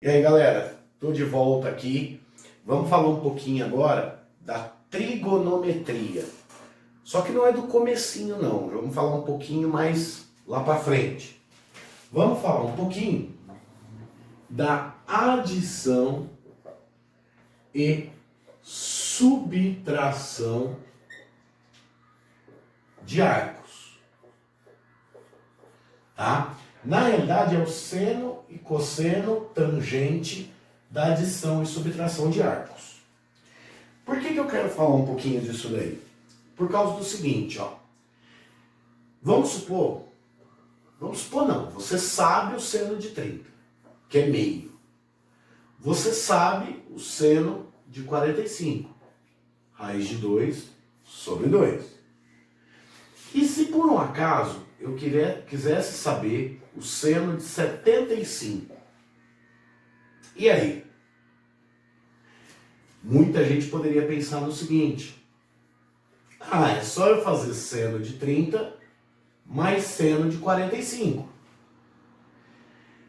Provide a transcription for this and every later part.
E aí, galera, tô de volta aqui. Vamos falar um pouquinho agora da trigonometria. Só que não é do comecinho não, vamos falar um pouquinho mais lá para frente. Vamos falar um pouquinho da adição e subtração de arcos. Tá? Na realidade é o seno e cosseno tangente da adição e subtração de arcos. Por que eu quero falar um pouquinho disso daí? Por causa do seguinte, ó. Vamos supor não, você sabe o seno de 30, que é meio. Você sabe o seno de 45, raiz de 2 sobre 2. E se por um acaso eu quisesse saber o seno de 75, e aí? Muita gente poderia pensar no seguinte: é só eu fazer seno de 30 mais seno de 45.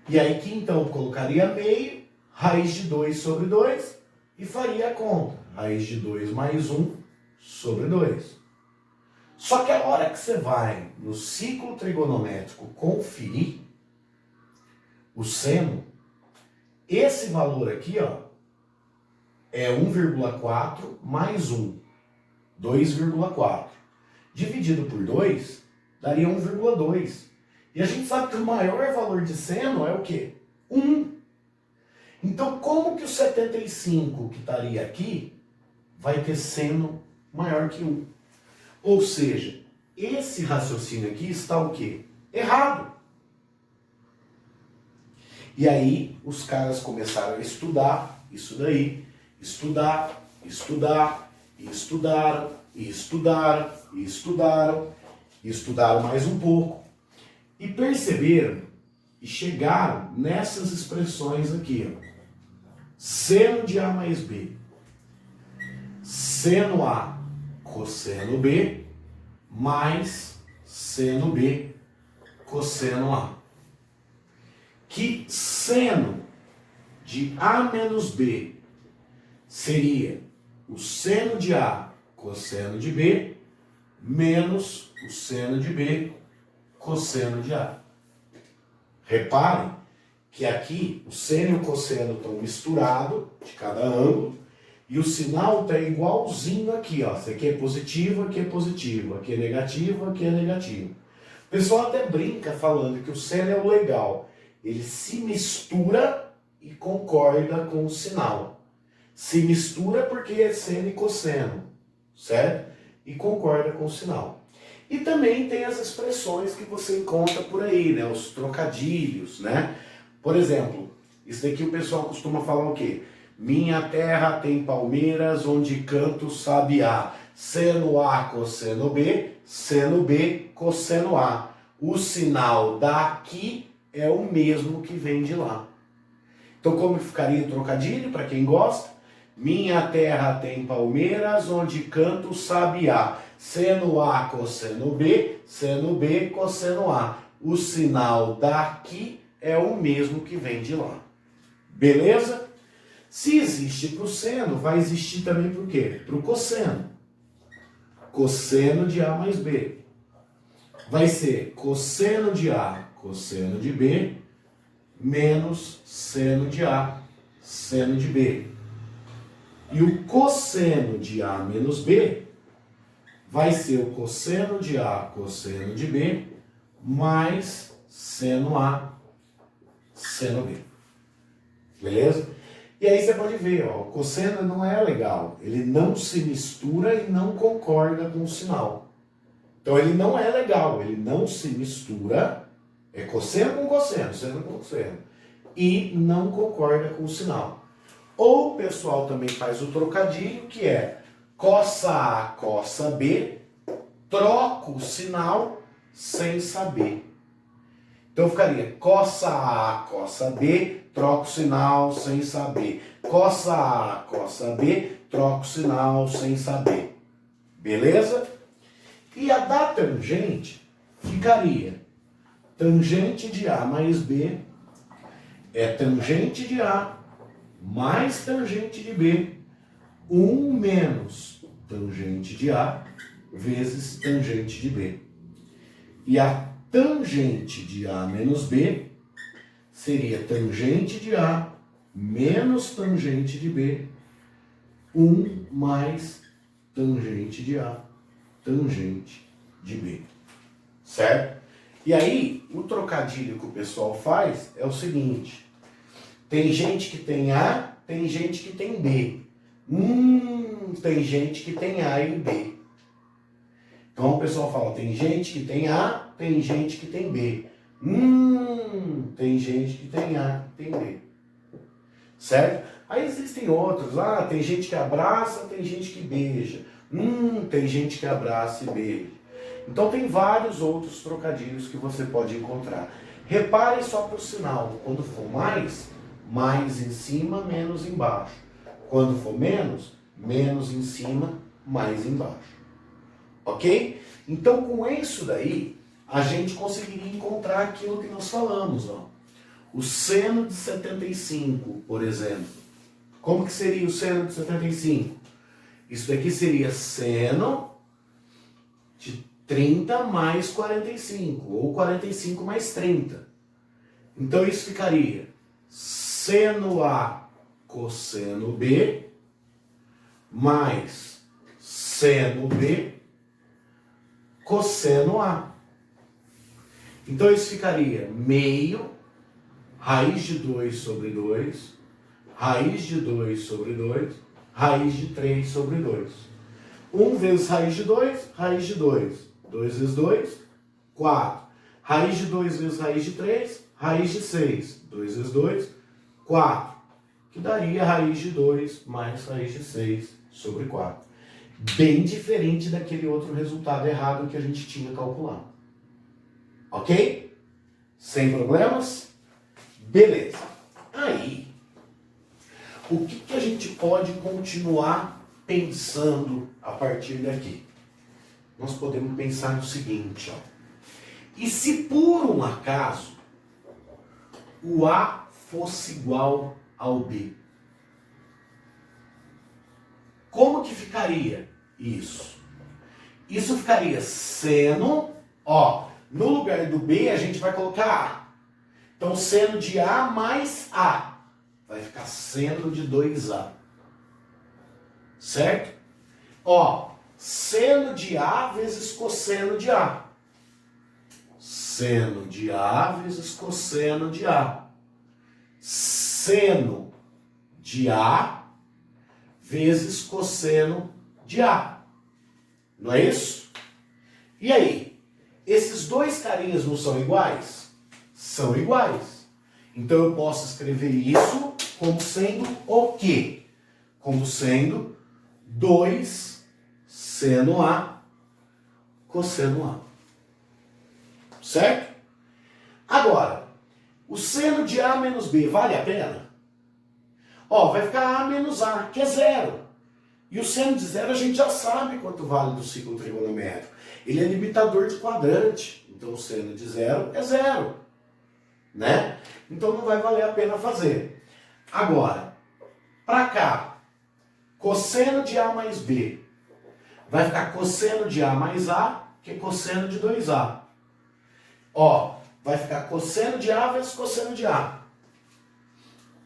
E aí que então eu colocaria meio, raiz de 2 sobre 2 e faria a conta. Raiz de 2 mais 1 sobre 2. Só que a hora que você vai no ciclo trigonométrico conferir o seno, esse valor aqui, ó, é 1,4 mais 1, 2,4. Dividido por 2, daria 1,2. E a gente sabe que o maior valor de seno é o quê? 1. Então, como que o 75 que estaria aqui vai ter seno maior que 1? Ou seja, esse raciocínio aqui está o quê? Errado. E aí, os caras começaram a estudar isso daí, estudaram, estudaram mais um pouco e perceberam e chegaram nessas expressões aqui, ó. Seno de A mais B, seno A cosseno B mais seno B cosseno A. Que seno de A menos B seria o seno de A cosseno de B menos o seno de B cosseno de A. Reparem que aqui o seno e o cosseno estão misturados de cada ângulo e o sinal está igualzinho aqui, ó. Isso aqui é positivo, aqui é positivo, aqui é negativo, aqui é negativo. O pessoal até brinca falando que o seno é o legal. Ele se mistura e concorda com o sinal. Se mistura porque é seno e cosseno, certo? E concorda com o sinal. E também tem as expressões que você encontra por aí, né? Os trocadilhos, né? Por exemplo, isso daqui o pessoal costuma falar o quê? Minha terra tem palmeiras onde canta o sabiá. Seno A cosseno B, seno B cosseno A. O sinal daqui é o mesmo que vem de lá. Então como ficaria o trocadilho, para quem gosta? Minha terra tem palmeiras onde canta o sabiá. Seno A cosseno B, seno B cosseno A. O sinal daqui é o mesmo que vem de lá. Beleza? Se existe para o seno, vai existir também para o quê? Para o cosseno. Cosseno de A mais B. Vai ser cosseno de A, cosseno de B, menos seno de A, seno de B. E o cosseno de A menos B vai ser o cosseno de A, cosseno de B, mais seno A, seno B. Beleza? E aí você pode ver, ó, o cosseno não é legal. Ele não se mistura e não concorda com o sinal. Então ele não é legal, ele não se mistura, é cosseno com cosseno, seno com cosseno, e não concorda com o sinal. Ou o pessoal também faz o trocadilho, que é cossa A, cossa B, troca o sinal sem saber. Então ficaria cossa A, cossa B, troca o sinal sem saber. Cossa A, cossa B, troca o sinal sem saber. Beleza? E a da tangente ficaria tangente de A mais B é tangente de A mais tangente de B, 1 menos tangente de A vezes tangente de B. E a tangente de A menos B seria tangente de A menos tangente de B, 1 mais tangente de A, tangente de B. Certo? E aí, o trocadilho que o pessoal faz é o seguinte: tem gente que tem A, tem gente que tem B. Tem gente que tem A e B. Então o pessoal fala, tem gente que tem A, tem gente que tem B. Tem gente que tem A, tem B. Certo? Aí existem outros. Tem gente que abraça, tem gente que beija. Tem gente que abraça e beija. Então tem vários outros trocadilhos que você pode encontrar. Repare só para o sinal. Quando for mais, mais em cima, menos embaixo. Quando for menos, menos em cima, mais embaixo. Ok? Então com isso daí, a gente conseguiria encontrar aquilo que nós falamos. Ó. O seno de 75, por exemplo. Como que seria o seno de 75? Isso daqui seria seno de 30 mais 45, ou 45 mais 30. Então isso ficaria seno A cosseno B mais seno B cosseno A. Então isso ficaria meio raiz de 2 sobre 2, raiz de 2 sobre 2, raiz de 3 sobre 2. 1 vezes raiz de 2, raiz de 2. 2 vezes 2, 4. Raiz de 2 vezes raiz de 3, raiz de 6. 2 vezes 2, 4. Que daria raiz de 2 mais raiz de 6 sobre 4. Bem diferente daquele outro resultado errado que a gente tinha calculado. Ok? Sem problemas? Beleza. Aí, o que a gente pode continuar pensando a partir daqui? Nós podemos pensar no seguinte, ó. E se por um acaso o A fosse igual ao B? Como que ficaria isso? Isso ficaria seno, ó, no lugar do B a gente vai colocar A. Então seno de A mais A. Vai ficar seno de 2A. Certo? Ó, seno de A vezes cosseno de A. Seno de A vezes cosseno de A. Seno de A vezes cosseno de A. Não é isso? E aí? Esses dois carinhas não são iguais? São iguais. Então eu posso escrever isso como sendo o quê? Como sendo 2 seno A cosseno A. Certo? Agora, o seno de A menos B vale a pena? Ó, vai ficar A menos A, que é 0. E o seno de 0 a gente já sabe quanto vale do ciclo trigonométrico. Ele é limitador de quadrante. Então o seno de 0 é 0. Né? Então não vai valer a pena fazer. Agora, para cá, cosseno de A mais B. Vai ficar cosseno de A mais A, que é cosseno de 2A. Ó, vai ficar cosseno de A vezes cosseno de A.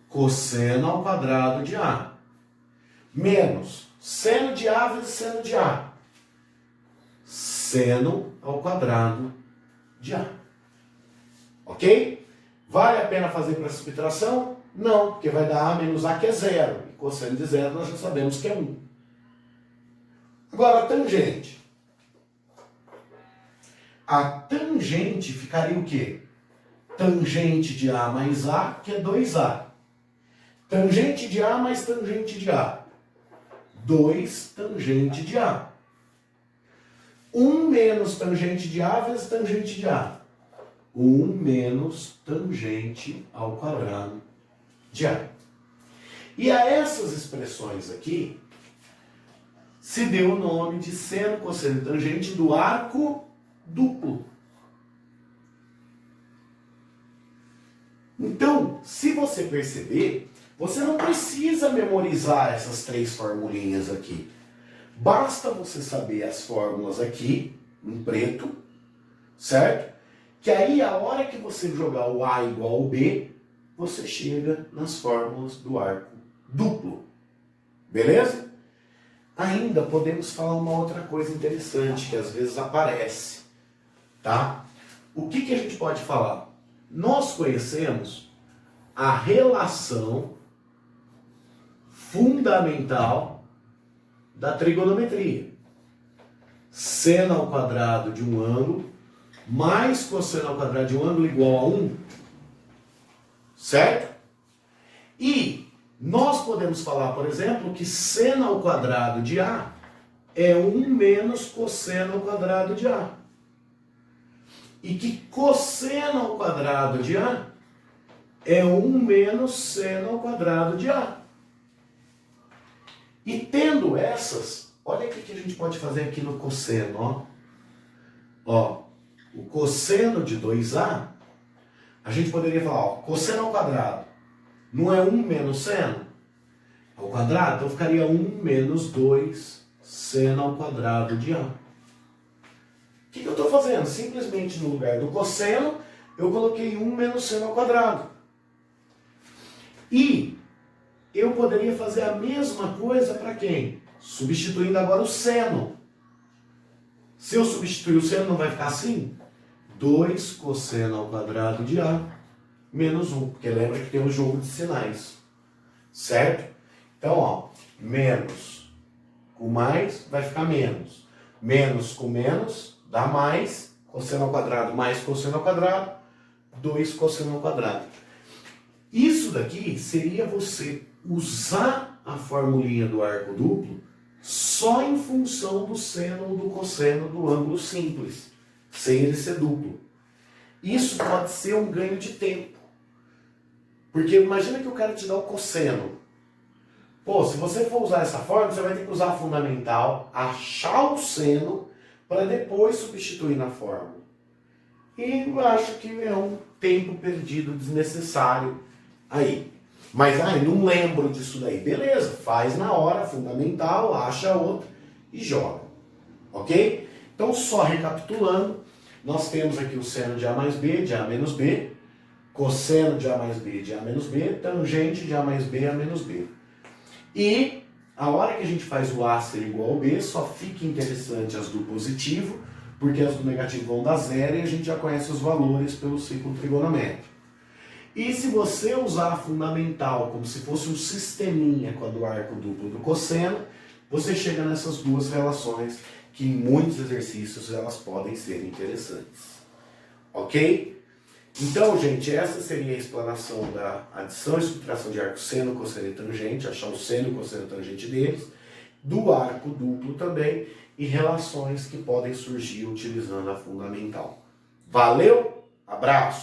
Cosseno ao quadrado de A. Menos seno de A vezes seno de A. Seno ao quadrado de A. Ok? Vale a pena fazer para subtração? Não, porque vai dar A menos A, que é 0. E cosseno de 0 nós já sabemos que é 1. Agora, a tangente. A tangente ficaria o quê? Tangente de A mais A, que é 2A. Tangente de A mais tangente de A. 2 tangente de A. 1 menos tangente de A vezes tangente de A. 1 menos tangente ao quadrado de A. E a essas expressões aqui, se deu o nome de seno, cosseno e tangente do arco duplo. Então, se você perceber, você não precisa memorizar essas 3 formulinhas aqui. Basta você saber as fórmulas aqui, em preto, certo? Que aí, a hora que você jogar o A igual ao B, você chega nas fórmulas do arco duplo. Beleza? Ainda podemos falar uma outra coisa interessante, que às vezes aparece, tá? O que a gente pode falar? Nós conhecemos a relação fundamental da trigonometria. Seno ao quadrado de um ângulo mais cosseno ao quadrado de um ângulo igual a 1. Certo? E nós podemos falar, por exemplo, que seno ao quadrado de A é 1 menos cosseno ao quadrado de A. E que cosseno ao quadrado de A é 1 menos seno ao quadrado de A. E tendo essas, olha o que a gente pode fazer aqui no cosseno, ó. Ó, o cosseno de 2A, a gente poderia falar, ó, cosseno ao quadrado, não é 1 menos seno ao quadrado? Então ficaria 1 menos 2 seno ao quadrado de A. O que eu estou fazendo? Simplesmente no lugar do cosseno, eu coloquei 1 menos seno ao quadrado. E eu poderia fazer a mesma coisa para quem? Substituindo agora o seno. Se eu substituir o seno, não vai ficar assim? 2 cosseno ao quadrado de A menos 1. Porque lembra que tem um jogo de sinais. Certo? Então, ó, menos com mais vai ficar menos. Menos com menos dá mais. Cosseno ao quadrado mais cosseno ao quadrado. 2 cosseno ao quadrado. Isso daqui seria você usar a formulinha do arco duplo só em função do seno ou do cosseno do ângulo simples, sem ele ser duplo. Isso pode ser um ganho de tempo. Porque imagina que o cara te dá o cosseno. Pô, se você for usar essa fórmula, você vai ter que usar a fundamental, achar o seno, para depois substituir na fórmula. E eu acho que é um tempo perdido desnecessário aí. Mas, não lembro disso daí. Beleza, faz na hora, fundamental, acha outra e joga. Ok? Então, só recapitulando, nós temos aqui o seno de A mais B, de A menos B, cosseno de A mais B, de A menos B, tangente de A mais B, A menos B. E a hora que a gente faz o A ser igual ao B, só fica interessante as do positivo, porque as do negativo vão dar zero e a gente já conhece os valores pelo ciclo trigonométrico. E se você usar a fundamental como se fosse um sisteminha com a do arco duplo do cosseno, você chega nessas duas relações que em muitos exercícios elas podem ser interessantes. Ok? Então, gente, essa seria a explanação da adição e subtração de arco seno, cosseno e tangente, achar o seno, cosseno e tangente deles, do arco duplo também, e relações que podem surgir utilizando a fundamental. Valeu? Abraço!